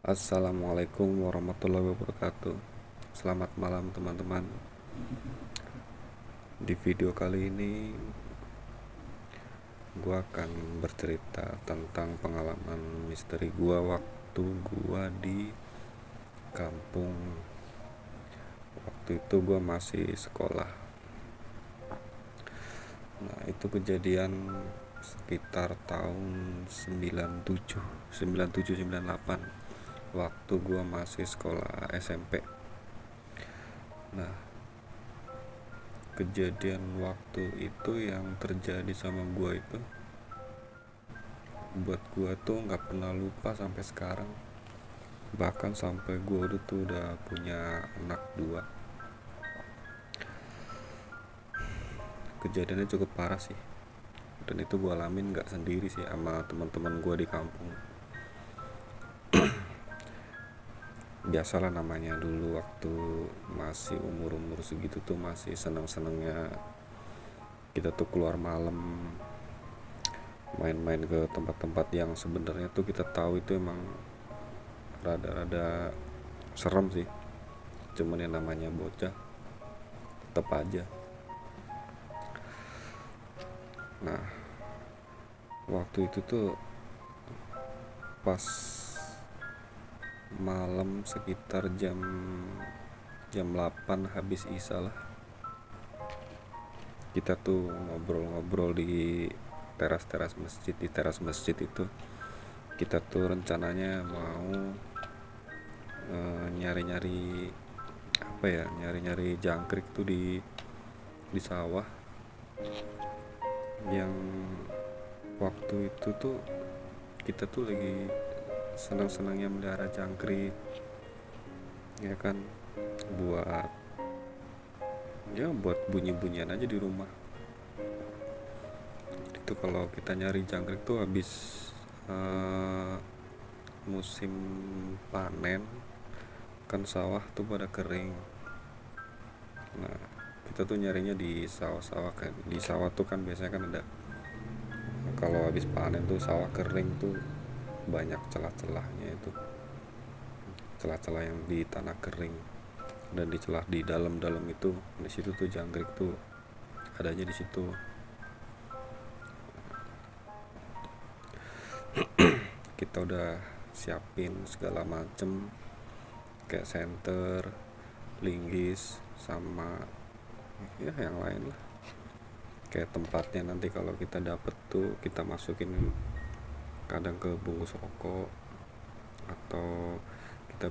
Assalamualaikum warahmatullahi wabarakatuh. Selamat malam teman-teman. Di video kali ini gue akan bercerita tentang pengalaman misteri gue waktu gue di kampung. Waktu itu gue masih sekolah. Nah, itu kejadian sekitar tahun 97 98 waktu gue masih sekolah SMP. Nah, kejadian waktu itu yang terjadi sama gue itu buat gue tuh nggak pernah lupa sampai sekarang, bahkan sampai gue udah punya anak 2. Kejadiannya cukup parah sih, dan itu gue alamin nggak sendiri sih, sama teman-teman gue di kampung. Biasalah namanya dulu waktu masih umur segitu tuh masih seneng-senengnya kita tuh keluar malam, main-main ke tempat-tempat yang sebenarnya tuh kita tahu itu emang rada-rada serem sih, cuman yang namanya bocah tetap aja. Nah, waktu itu tuh pas malam sekitar jam 8 habis isya lah, kita tuh ngobrol-ngobrol di teras masjid itu. Kita tuh rencananya mau nyari-nyari nyari-nyari jangkrik tuh di sawah. Yang waktu itu tuh kita tuh lagi senang-senangnya melihara jangkrik, ya kan, buat bunyi-bunyian aja di rumah. Itu kalau kita nyari jangkrik tuh habis musim panen kan, sawah tuh pada kering. Nah, kita tuh nyarinya di sawah-sawah kan. Di sawah tuh kan biasanya kan ada, kalau habis panen tuh sawah kering tuh banyak celah-celahnya, itu celah-celah yang di tanah kering, dan di celah di dalam-dalam itu, di situ tuh jangkrik tuh adanya di situ. Kita udah siapin segala macem kayak senter, linggis, sama ya yang lain lah. Kayak tempatnya nanti kalau kita dapet tuh kita masukin kadang ke bungkus rokok, atau kita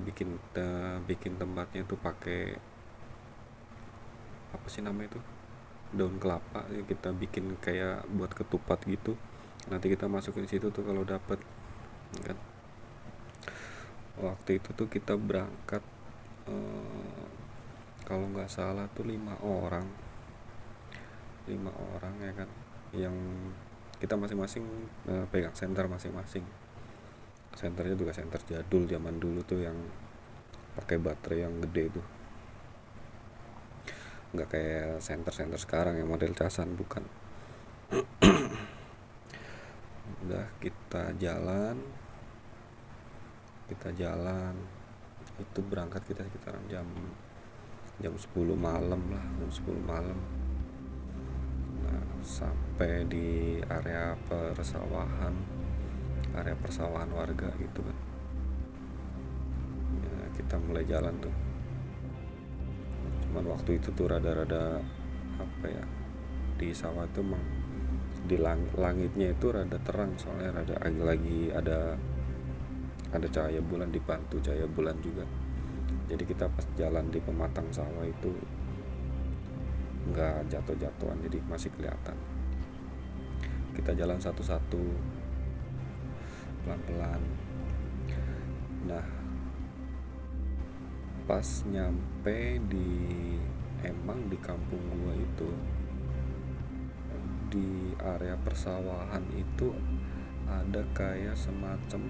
bikin tempatnya tuh pakai apa sih namanya itu, daun kelapa ya, kita bikin kayak buat ketupat gitu. Nanti kita masukin situ tuh kalau dapet kan. Waktu itu tuh kita berangkat kalau nggak salah tuh 5 orang ya kan, yang kita masing-masing pegang senter masing-masing. Senternya juga senter jadul zaman dulu tuh, yang pakai baterai yang gede tuh, nggak kayak senter sekarang yang model casan, bukan. Udah kita jalan itu berangkat kita sekitaran jam 10 malam lah, jam 10 malam. Nah, sampai di area persawahan warga gitu kan. Ya, kita mulai jalan tuh. Cuman waktu itu tuh rada-rada apa ya, di sawah tuh emang di langitnya itu rada terang, soalnya lagi ada cahaya bulan, dibantu cahaya bulan juga. Jadi kita pas jalan di pematang sawah itu nggak jatuh-jatuhan, jadi masih kelihatan. Kita jalan satu-satu pelan-pelan. Nah, pas nyampe di kampung gua itu, di area persawahan itu ada kayak semacam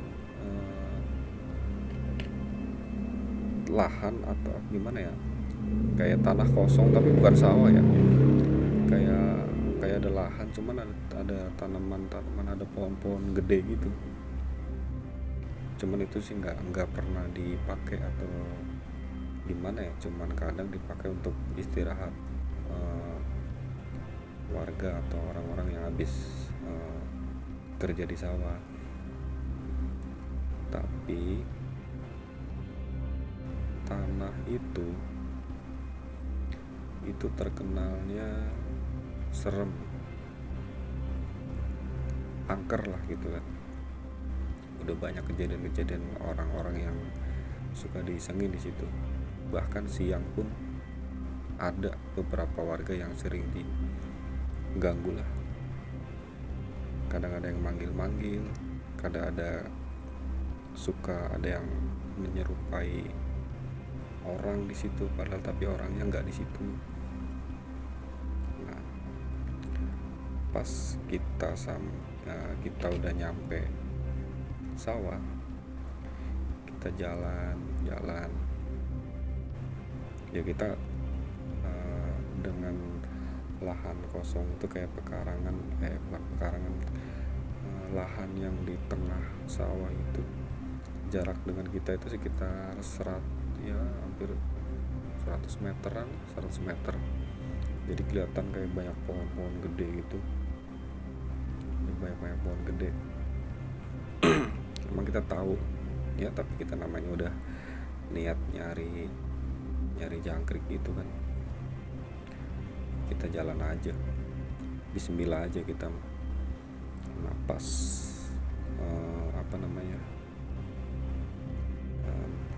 lahan atau gimana ya, kayak tanah kosong tapi bukan sawah ya, kayak ada lahan, cuman ada tanaman, ada pohon-pohon gede gitu. cuman itu sih nggak pernah dipakai atau gimana ya, cuman kadang dipakai untuk istirahat eh, warga atau orang-orang yang habis kerja di sawah. Tapi tanah itu terkenalnya serem, angker lah gitu kan. Udah banyak kejadian-kejadian orang-orang yang suka disengin di situ. Bahkan siang pun ada beberapa warga yang sering diganggu lah. Kadang ada yang manggil-manggil, kadang ada yang menyerupai orang di situ padahal tapi orangnya nggak di situ. Nah, pas kita udah nyampe sawah, kita jalan ya, kita dengan lahan kosong itu kayak pekarangan, bukan pekarangan, lahan yang di tengah sawah itu jarak dengan kita itu sekitar hampir 100 meteran, 100 meter. Jadi kelihatan kayak banyak pohon-pohon gede gitu, banyak pohon gede. Emang kita tahu ya, tapi kita namanya udah niat nyari jangkrik gitu kan, kita jalan aja, bismillah aja kita. Nah pas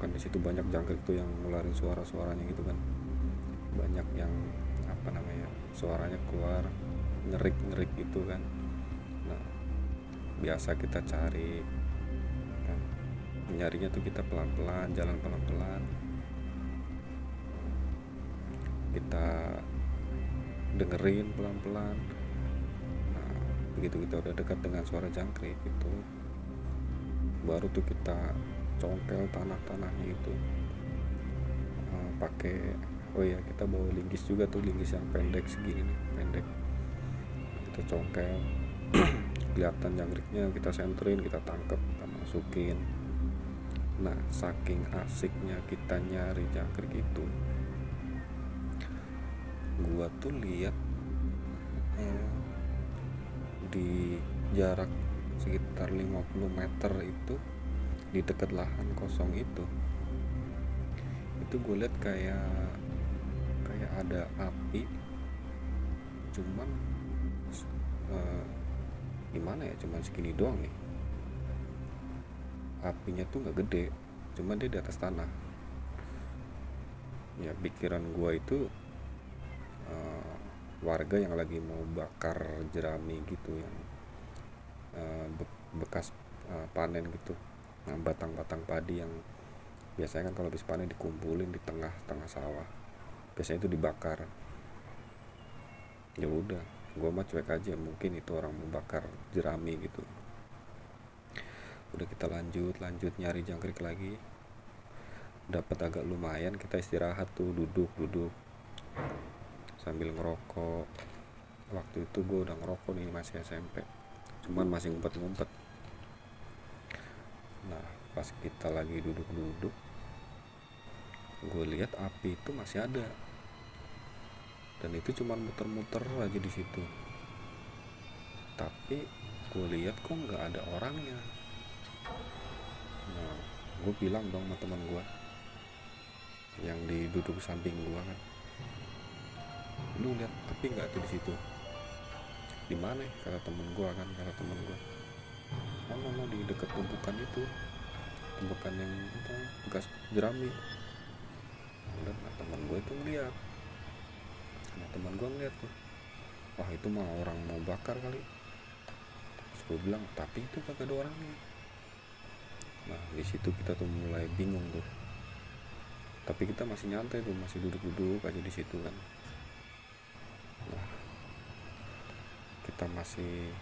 kan di situ banyak jangkrik tuh yang ngeluarin suaranya gitu kan, banyak yang suaranya keluar ngerik gitu kan. Nah biasa kita cari kan, nyarinya tuh kita pelan-pelan, jalan pelan-pelan, kita dengerin pelan-pelan. Nah begitu kita udah dekat dengan suara jangkrik itu, baru tuh kita congkel tanahnya itu pakai kita bawa linggis juga tuh, linggis yang pendek segini nih, pendek. Kita congkel kelihatan jangkriknya, kita senterin, kita tangkep, kita masukin. Nah saking asiknya kita nyari jangkrik itu, gua tuh lihat di jarak sekitar 50 meter itu, di dekat lahan kosong itu gue lihat kayak ada api, cuman gimana ya, cuman segini doang nih apinya tuh nggak gede, cuman dia di atas tanah. Ya pikiran gua itu warga yang lagi mau bakar jerami gitu, yang bekas panen gitu. Nah batang-batang padi yang biasanya kan kalau habis panen dikumpulin di tengah sawah, biasanya itu dibakar. Ya udah, gue mah cuek aja, mungkin itu orang mau bakar jerami gitu. Udah kita lanjut nyari jangkrik lagi, dapat agak lumayan, kita istirahat tuh, duduk sambil ngerokok. Waktu itu gue udah ngerokok nih, masih SMP, cuman masih ngumpet. Nah pas kita lagi duduk gue lihat api itu masih ada, dan itu cuman muter-muter aja di situ. Tapi gue lihat kok nggak ada orangnya. Nah gue bilang dong sama teman gue yang duduk samping gue kan, lu lihat api nggak tuh di situ? Di mana? Kata temen gue, mana di dekat tumpukan itu, tumpukan yang bekas jerami. Dan teman gue itu ngeliat, tuh, wah itu mah orang mau bakar kali. Terus gue bilang, tapi itu kagak ada orangnya. Nah di situ kita tuh mulai bingung tuh, tapi kita masih nyantai tuh, masih duduk aja di situ kan. Nah kita masih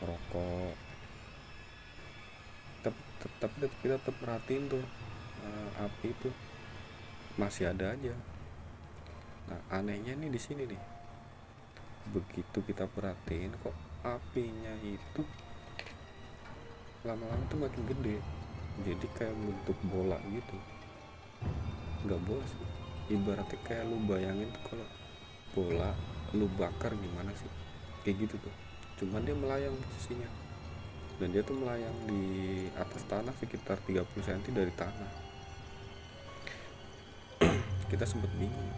rokok, tapi kita tetap perhatiin tuh, api itu masih ada aja. Nah anehnya nih di sini nih, begitu kita perhatiin kok apinya itu lama-lama tuh makin gede. jadi kayak bentuk bola gitu. Nggak bola sih, ibaratnya kayak lu bayangin tuh kalau bola lu bakar gimana sih, kayak gitu tuh. Cuman dia melayang posisinya, dan dia tuh melayang di atas tanah sekitar 30 cm dari tanah. Kita sempet bingung,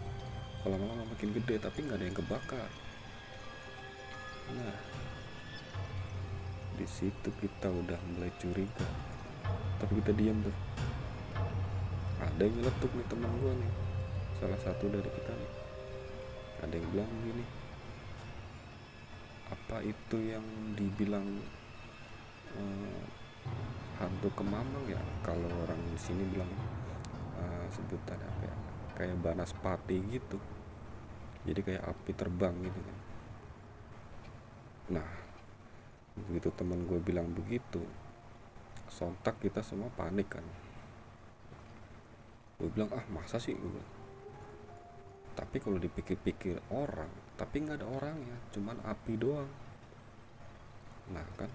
kalau lama-lama makin gede tapi nggak ada yang kebakar. Nah, di situ kita udah mulai curiga, tapi kita diam tuh. Ada yang nyeletuk nih, teman gua nih, salah satu dari kita nih. Ada yang bilang gini, apa itu yang dibilang eh, hantu kemamang ya, kalau orang di sini bilang sebutan apa ya, kayak banaspati gitu, jadi kayak api terbang gitu kan. Nah, begitu teman gue bilang begitu, sontak kita semua panik kan. Gue bilang, ah masa sih, gue bilang. Tapi kalau dipikir-pikir orang, tapi nggak ada orangnya, cuman api doang. Nah kan,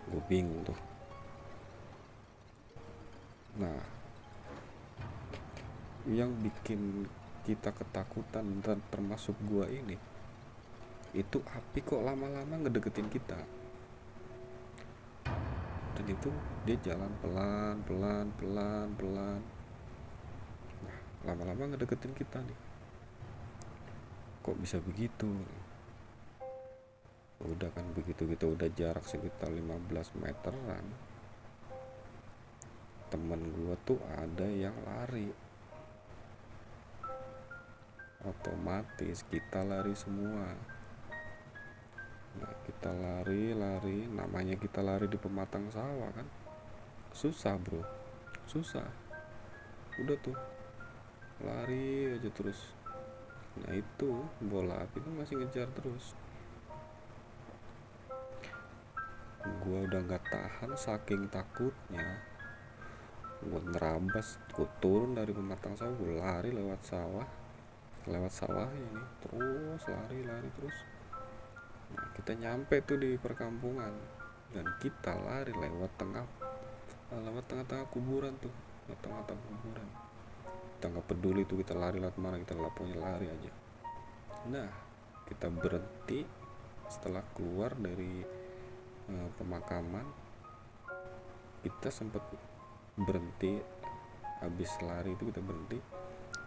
gue bingung tuh. Nah, yang bikin kita ketakutan dan termasuk gue ini, itu api kok lama-lama ngedeketin kita. Dan itu dia jalan pelan pelan pelan pelan. Nah, lama-lama ngedeketin kita nih. Kok bisa begitu? Udah kan, begitu kita udah jarak sekitar 15 meteran, temen gua tuh ada yang lari. Otomatis kita lari semua. Nah, kita lari, namanya kita lari di pematang sawah kan, susah bro, susah. Udah tuh, lari aja terus. Nah itu, bola api itu masih ngejar terus. Gua udah gak tahan saking takutnya. Gue nerabas, gue turun dari pematang sawah, gue lari lewat sawah ini, terus lari terus. Nah, kita nyampe tuh di perkampungan, dan kita lari lewat tengah-tengah kuburan tuh, lewat tengah-tengah kuburan. Kita nggak peduli tuh kita lari lewat mana, kita pokoknya lari aja. Nah, kita berhenti setelah keluar dari pemakaman. Kita sempat berhenti, habis lari itu kita berhenti.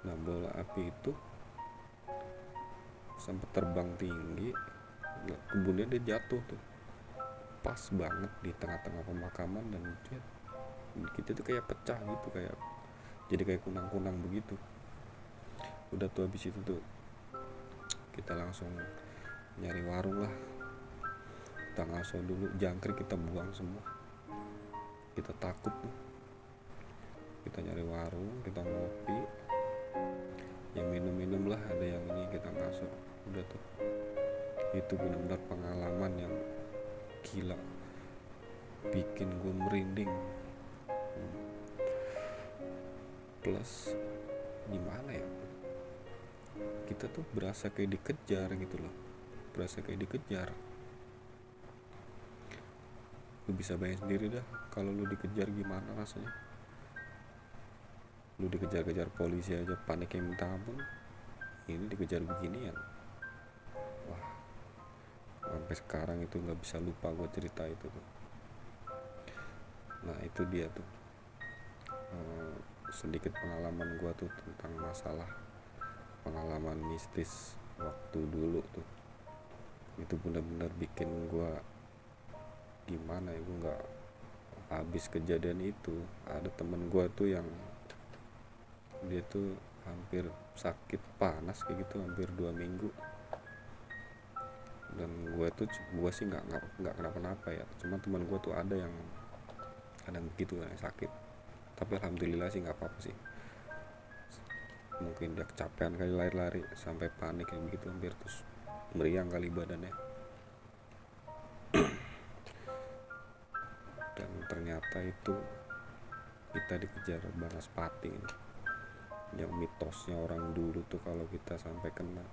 Nah, bola api itu sempat terbang tinggi, kemudian dia jatuh tuh pas banget di tengah-tengah pemakaman, dan kita tuh kayak pecah gitu, kayak jadi kayak kunang-kunang begitu. Udah tuh habis itu tuh kita langsung nyari warung lah. Kita ngaso dulu, jangkrik kita buang semua, kita takut tuh. Kita nyari warung, kita ngopi, ya minum-minum lah, ada yang ini, kita ngaso. Udah tuh, itu benar-benar pengalaman yang gila, bikin gue merinding. Plus gimana ya, kita tuh berasa kayak dikejar gitu loh, berasa kayak dikejar. Lu bisa bayangin sendiri dah, kalau lu dikejar gimana rasanya. Lu dikejar-kejar polisi aja panik yang minta ampun, ini dikejar beginian. Wah, sampai sekarang itu nggak bisa lupa gue cerita itu tuh. Nah itu dia tuh, sedikit pengalaman gue tuh tentang masalah pengalaman mistis waktu dulu tuh. Itu benar-benar bikin gue gimana ya, gue nggak habis kejadian itu. Ada temen gue tuh yang dia tuh hampir sakit panas kayak gitu, hampir 2 minggu. Dan gue sih nggak kenapa-napa ya, cuma teman gue tuh ada yang kadang begitu yang sakit, tapi alhamdulillah sih nggak apa-apa sih. Mungkin dia kecapean kali lari-lari sampai panik kayak begitu, hampir terus meriang kali badannya. Dan ternyata itu kita dikejar banaspati ini, yang mitosnya orang dulu tuh kalau kita sampai kena.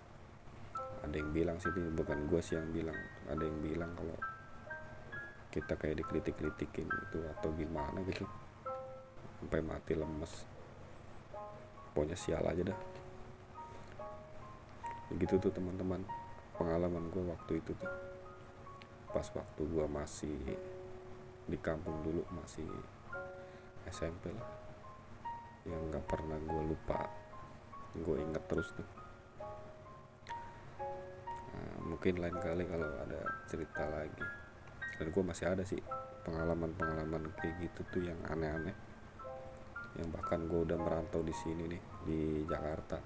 Ada yang bilang sih, ini bukan gue sih yang bilang, ada yang bilang kalau kita kayak dikritik-kritikin gitu atau gimana gitu sampai mati lemes. Pokoknya sial aja dah. Begitu tuh teman-teman pengalaman gue waktu itu tuh, pas waktu gue masih di kampung dulu, masih SMP lah, yang gak pernah gue lupa, gue inget terus tuh. Nah, mungkin lain kali kalau ada cerita lagi. Dan gue masih ada sih pengalaman-pengalaman kayak gitu tuh yang aneh-aneh, yang bahkan gue udah merantau di sini nih di Jakarta.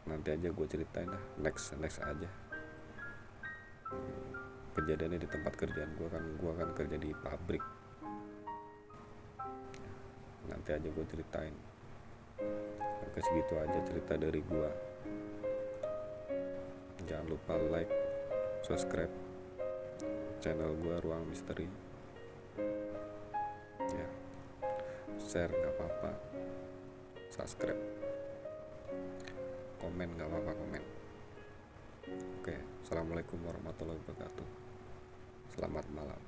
Nanti aja gue ceritain lah, next aja. Kejadiannya di tempat kerjaan gue kan kerja di pabrik. Nanti aja gue ceritain. Oke, segitu aja cerita dari gue. Jangan lupa like, subscribe channel gue Ruang Misteri ya, share gak apa-apa, subscribe, komen gak apa-apa, komen. Oke, assalamualaikum warahmatullahi wabarakatuh. Selamat malam.